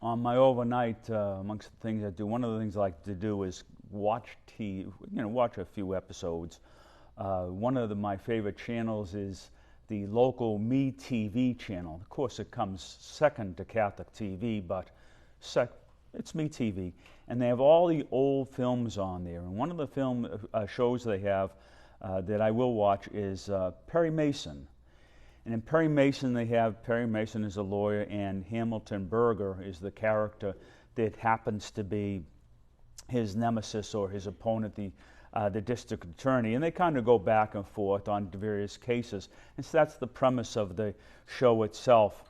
On my overnight, amongst the things I do, one of the things I like to do is watch TV, watch a few episodes. One of my favorite channels is the local Me TV channel. Of course, it comes second to Catholic TV, but it's Me TV. And they have all the old films on there. And one of the film shows they have that I will watch is Perry Mason. And in Perry Mason, Perry Mason is a lawyer, and Hamilton Berger is the character that happens to be his nemesis or his opponent, the district attorney. And they kind of go back and forth on various cases. And so that's the premise of the show itself.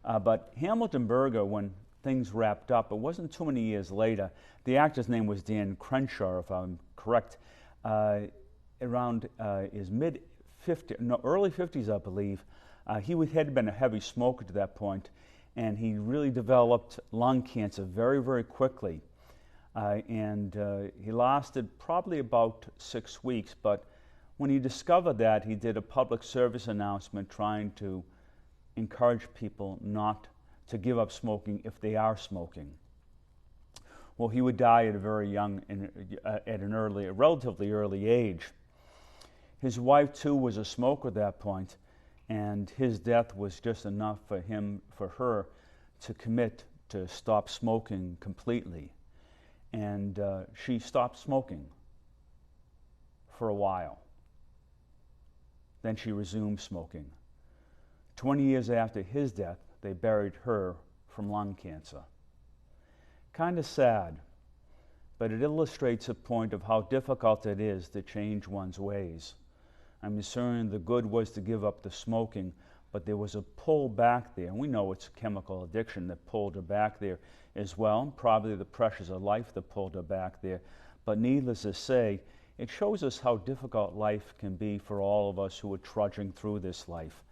But Hamilton Berger, when things wrapped up, it wasn't too many years later. The actor's name was Dan Crenshaw, if I'm correct. Around his early 50s, I believe. He had been a heavy smoker to that point, and he really developed lung cancer very, very quickly. He lasted probably about 6 weeks, but when he discovered that, he did a public service announcement trying to encourage people not to give up smoking if they are smoking. Well, he would die at a relatively early age. His wife, too, was a smoker at that point, and his death was just enough for her to commit to stop smoking completely. And she stopped smoking for a while. Then she resumed smoking. 20 years after his death, they buried her from lung cancer. Kind of sad, but it illustrates a point of how difficult it is to change one's ways. I'm certain the good was to give up the smoking, but there was a pull back there. And we know it's chemical addiction that pulled her back there as well. Probably the pressures of life that pulled her back there. But needless to say, it shows us how difficult life can be for all of us who are trudging through this life.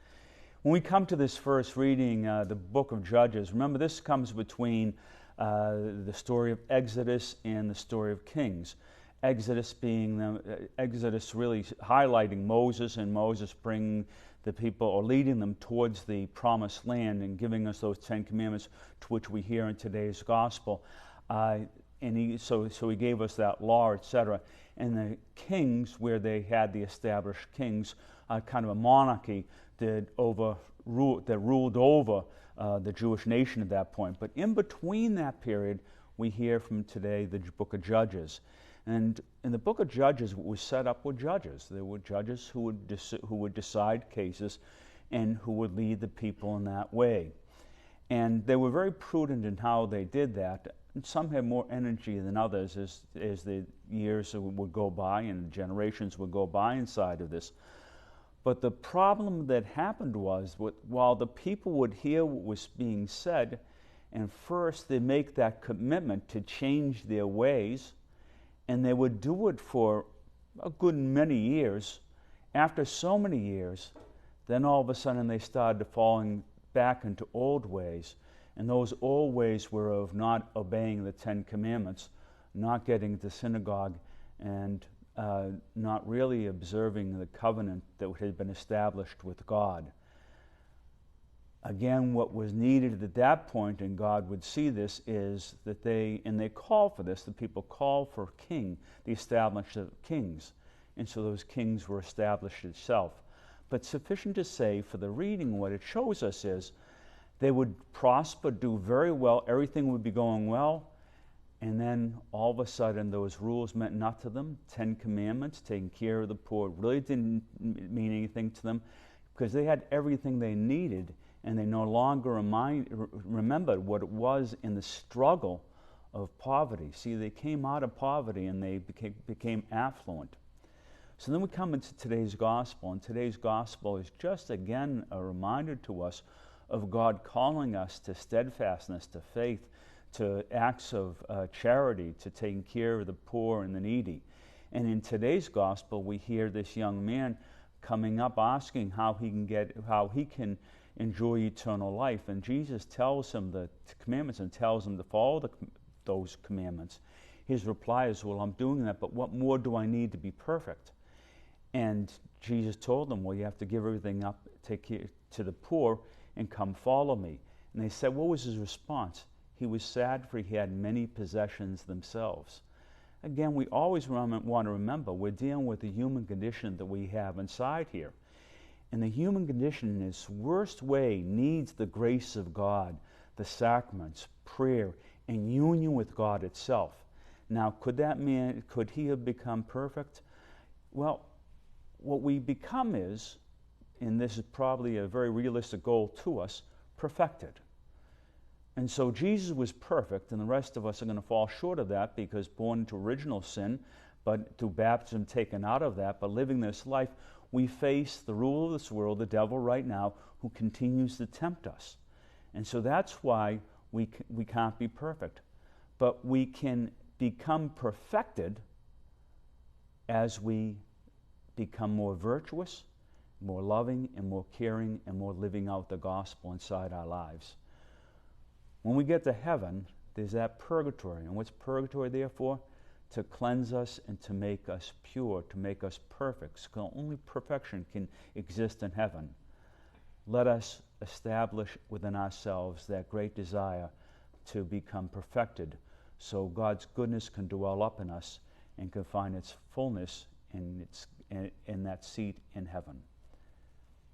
When we come to this first reading, the book of Judges, remember this comes between the story of Exodus and the story of Kings. Exodus really highlighting Moses, and Moses bringing the people or leading them towards the promised land and giving us those 10 commandments to which we hear in today's gospel. So he gave us that law, etc. And the Kings, where they had the established kings, kind of a monarchy that ruled over the Jewish nation at that point. But in between that period, we hear from today the book of Judges. And in the book of Judges, it was set up with judges. There were judges who would decide cases and who would lead the people in that way. And they were very prudent in how they did that. And some had more energy than others as the years would go by and generations would go by inside of this. But the problem that happened was, while the people would hear what was being said, and first they make that commitment to change their ways, and they would do it for a good many years. After so many years, then all of a sudden they started falling back into old ways. And those old ways were of not obeying the 10 Commandments, not getting to synagogue, and not really observing the covenant that had been established with God. Again, what was needed at that point, and God would see this, is that they call for this, the people call for a king, the establishment of kings. And so those kings were established itself. But sufficient to say, for the reading, what it shows us is they would prosper, do very well, everything would be going well, and then all of a sudden those rules meant nothing to them. 10 Commandments, taking care of the poor, really didn't mean anything to them because they had everything they needed, and they no longer remembered what it was in the struggle of poverty. See, they came out of poverty and they became affluent. So then we come into today's gospel, and today's gospel is just again a reminder to us of God calling us to steadfastness, to faith, to acts of charity, to taking care of the poor and the needy. And in today's gospel, we hear this young man coming up asking how he can enjoy eternal life. And Jesus tells him the commandments and tells him to follow those commandments. His reply is, well, I'm doing that, but what more do I need to be perfect? And Jesus told them, well, you have to give everything up, take care to the poor, and come follow me. And they said, what was his response? He was sad for he had many possessions themselves. Again, we always want to remember we're dealing with the human condition that we have inside here. And the human condition in its worst way needs the grace of God, the sacraments, prayer, and union with God itself. Now, could he have become perfect? Well, what we become is, and this is probably a very realistic goal to us, perfected. And so Jesus was perfect, and the rest of us are going to fall short of that because born into original sin, but through baptism taken out of that, but living this life, we face the rule of this world, the devil right now, who continues to tempt us. And so that's why we can't be perfect. But we can become perfected as we become more virtuous, more loving, and more caring, and more living out the gospel inside our lives. When we get to heaven, there's that purgatory. And what's purgatory there for? To cleanse us and to make us pure, to make us perfect. So only perfection can exist in heaven. Let us establish within ourselves that great desire to become perfected so God's goodness can dwell up in us and can find its fullness in that seat in heaven.